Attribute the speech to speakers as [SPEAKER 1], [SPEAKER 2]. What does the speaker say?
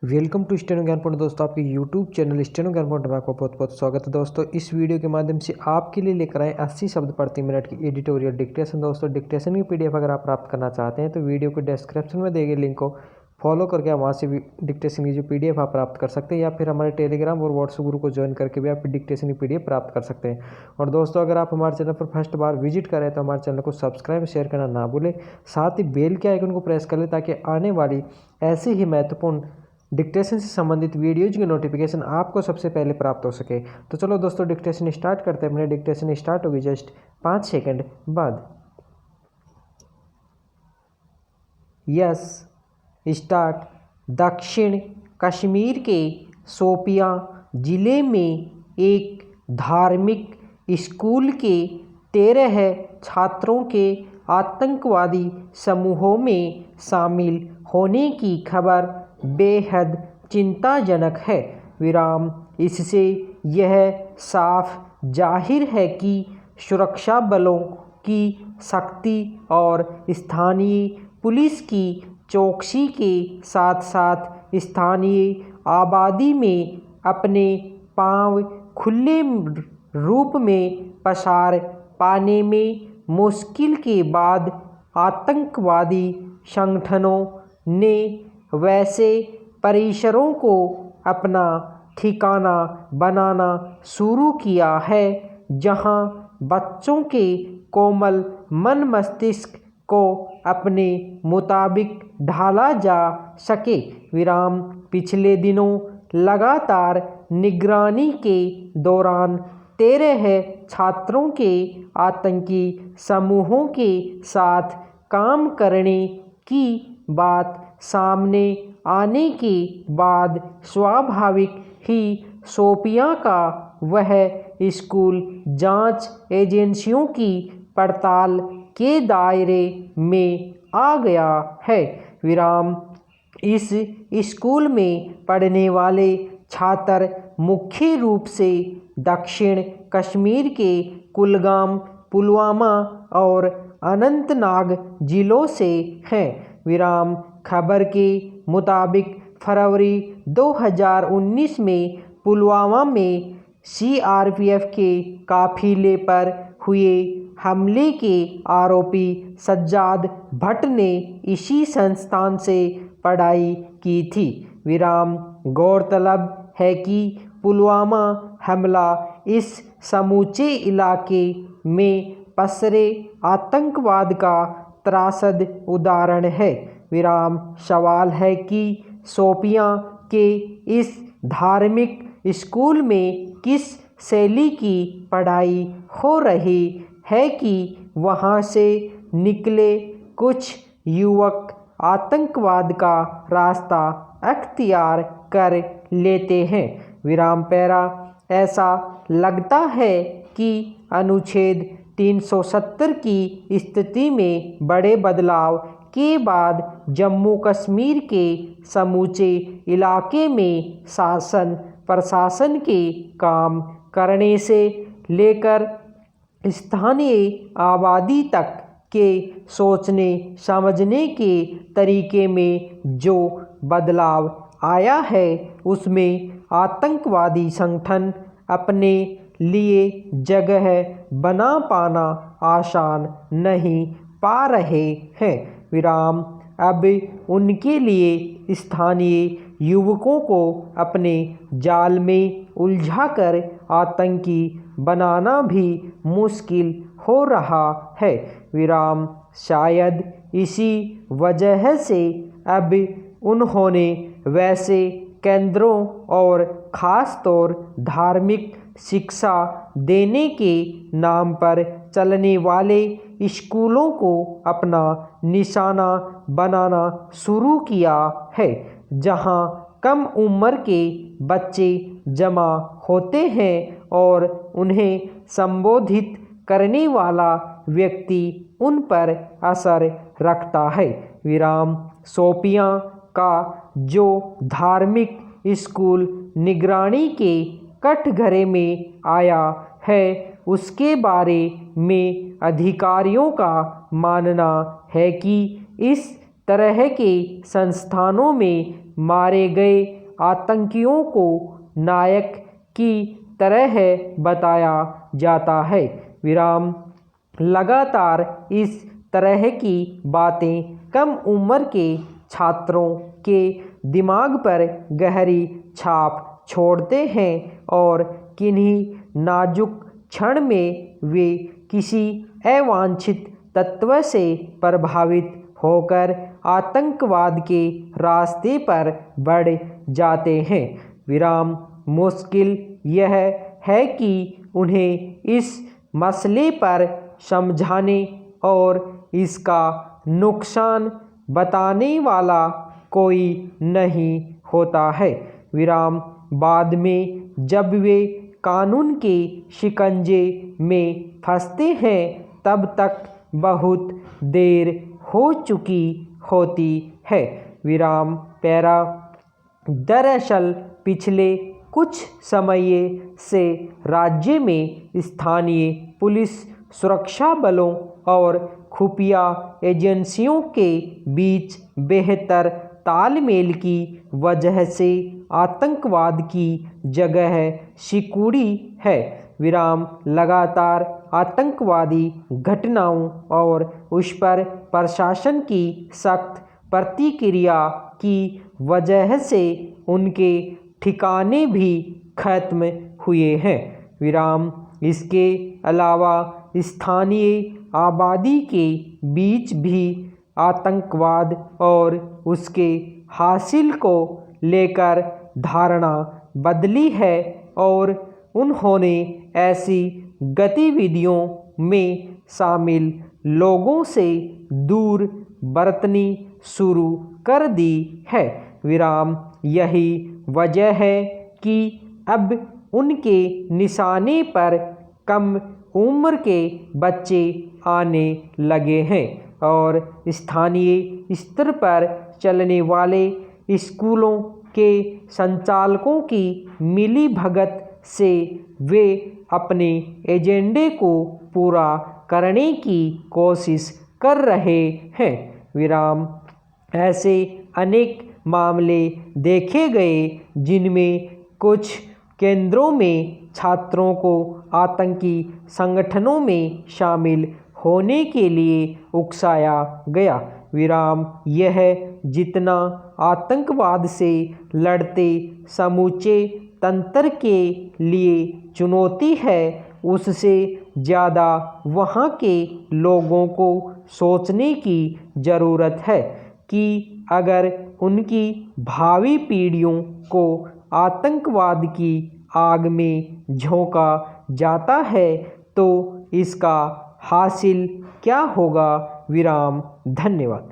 [SPEAKER 1] Welcome to steno ज्ञान point. दोस्तों आपके यूट्यूब चैनल स्टेनो ज्ञान पॉइंट में आपका बहुत बहुत स्वागत है। दोस्तों इस वीडियो के माध्यम से आपके लिए लेकर आए 80 शब्द प्रति मिनट की एडिटोरियल डिक्टेशन। दोस्तों डिक्टेशन की पीडीएफ अगर आप प्राप्त करना चाहते हैं तो वीडियो को डिस्क्रिप्शन में दिए गए लिंक को फॉलो करके आप वहाँ से भी डिक्टेशन की जो पीडीएफ आप प्राप्त कर सकते हैं, या फिर हमारे टेलीग्राम और व्हाट्सएप ग्रुप को ज्वाइन करके भी आप डिक्टेशन की पीडीएफ प्राप्त कर सकते हैं। और दोस्तों अगर आप हमारे चैनल पर फर्स्ट बार विजिट करें तो हमारे चैनल को सब्सक्राइब शेयर करना ना भूलें, साथ ही बेल के आइकन को प्रेस कर लें ताकि आने वाली ऐसी ही महत्वपूर्ण डिक्टेशन से संबंधित वीडियोज की नोटिफिकेशन आपको सबसे पहले प्राप्त हो सके। तो चलो दोस्तों डिक्टेशन स्टार्ट करते हैं। अपने डिक्टेशन स्टार्ट होगी जस्ट 5 सेकंड बाद। Yes start. दक्षिण कश्मीर के शोपियां जिले में एक धार्मिक स्कूल के 13 छात्रों के आतंकवादी समूहों में शामिल होने की खबर बेहद चिंताजनक है। विराम। इससे यह साफ जाहिर है कि सुरक्षा बलों की सख्ती और स्थानीय पुलिस की चौकसी के साथ साथ स्थानीय आबादी में अपने पांव खुले रूप में पसार पाने में मुश्किल के बाद आतंकवादी संगठनों ने वैसे परिसरों को अपना ठिकाना बनाना शुरू किया है जहां बच्चों के कोमल मन मस्तिष्क को अपने मुताबिक ढाला जा सके। विराम। पिछले दिनों लगातार निगरानी के दौरान 13 छात्रों के आतंकी समूहों के साथ काम करने की बात सामने आने के बाद स्वाभाविक ही शोपियां का वह स्कूल जांच एजेंसियों की पड़ताल के दायरे में आ गया है। विराम। इस स्कूल में पढ़ने वाले छात्र मुख्य रूप से दक्षिण कश्मीर के कुलगाम, पुलवामा और अनंतनाग जिलों से हैं। विराम। खबर के मुताबिक फरवरी 2019 में पुलवामा में सीआरपीएफ के काफिले पर हुए हमले के आरोपी सज्जाद भट्ट ने इसी संस्थान से पढ़ाई की थी। विराम। गौरतलब है कि पुलवामा हमला इस समूचे इलाके में पसरे आतंकवाद का त्रासद उदाहरण है। विराम। सवाल है कि शोपियां के इस धार्मिक स्कूल में किस शैली की पढ़ाई हो रही है कि वहां से निकले कुछ युवक आतंकवाद का रास्ता अख्तियार कर लेते हैं। विराम पैरा। ऐसा लगता है कि अनुच्छेद 370 की स्थिति में बड़े बदलाव के बाद जम्मू कश्मीर के समूचे इलाके में शासन प्रशासन के काम करने से लेकर स्थानीय आबादी तक के सोचने समझने के तरीके में जो बदलाव आया है उसमें आतंकवादी संगठन अपने लिए जगह बना पाना आसान नहीं पा रहे हैं। विराम। अब उनके लिए स्थानीय युवकों को अपने जाल में उलझाकर आतंकी बनाना भी मुश्किल हो रहा है। विराम। शायद इसी वजह से अब उन्होंने वैसे केंद्रों और ख़ास तौर धार्मिक शिक्षा देने के नाम पर चलने वाले स्कूलों को अपना निशाना बनाना शुरू किया है, जहां कम उम्र के बच्चे जमा होते हैं और उन्हें संबोधित करने वाला व्यक्ति उन पर असर रखता है। विराम। शोपियां का जो धार्मिक स्कूल निगरानी के कटघरे में आया है उसके बारे में अधिकारियों का मानना है कि इस तरह के संस्थानों में मारे गए आतंकियों को नायक की तरह बताया जाता है। विराम लगातार इस तरह की बातें कम उम्र के छात्रों के दिमाग पर गहरी छाप छोड़ते हैं और किन्हीं नाजुक क्षण में वे किसी अवांछित तत्व से प्रभावित होकर आतंकवाद के रास्ते पर बढ़ जाते हैं। विराम मुश्किल यह है कि उन्हें इस मसले पर समझाने और इसका नुकसान बताने वाला कोई नहीं होता है। विराम बाद में जब वे कानून के शिकंजे में फंसते हैं तब तक बहुत देर हो चुकी होती है। विराम पैरा दरअसल पिछले कुछ समय से राज्य में स्थानीय पुलिस, सुरक्षा बलों और खुफिया एजेंसियों के बीच बेहतर तालमेल की वजह से आतंकवाद की जगह सिकुड़ी है। विराम लगातार आतंकवादी घटनाओं और उस पर प्रशासन की सख्त प्रतिक्रिया की वजह से उनके ठिकाने भी खत्म हुए हैं। विराम इसके अलावा स्थानीय आबादी के बीच भी आतंकवाद और उसके हासिल को लेकर धारणा बदली है और उन्होंने ऐसी गतिविधियों में शामिल लोगों से दूर बरतनी शुरू कर दी है। विराम यही वजह है कि अब उनके निशाने पर कम उम्र के बच्चे आने लगे हैं और स्थानीय स्तर पर चलने वाले स्कूलों के संचालकों की मिलीभगत से वे अपने एजेंडे को पूरा करने की कोशिश कर रहे हैं। विराम ऐसे अनेक मामले देखे गए जिनमें कुछ केंद्रों में छात्रों को आतंकी संगठनों में शामिल होने के लिए उकसाया गया। विराम यह जितना आतंकवाद से लड़ते समूचे तंत्र के लिए चुनौती है, उससे ज़्यादा वहाँ के लोगों को सोचने की ज़रूरत है कि अगर उनकी भावी पीढ़ियों को आतंकवाद की आग में झोंका जाता है तो इसका हासिल क्या होगा। विराम। धन्यवाद।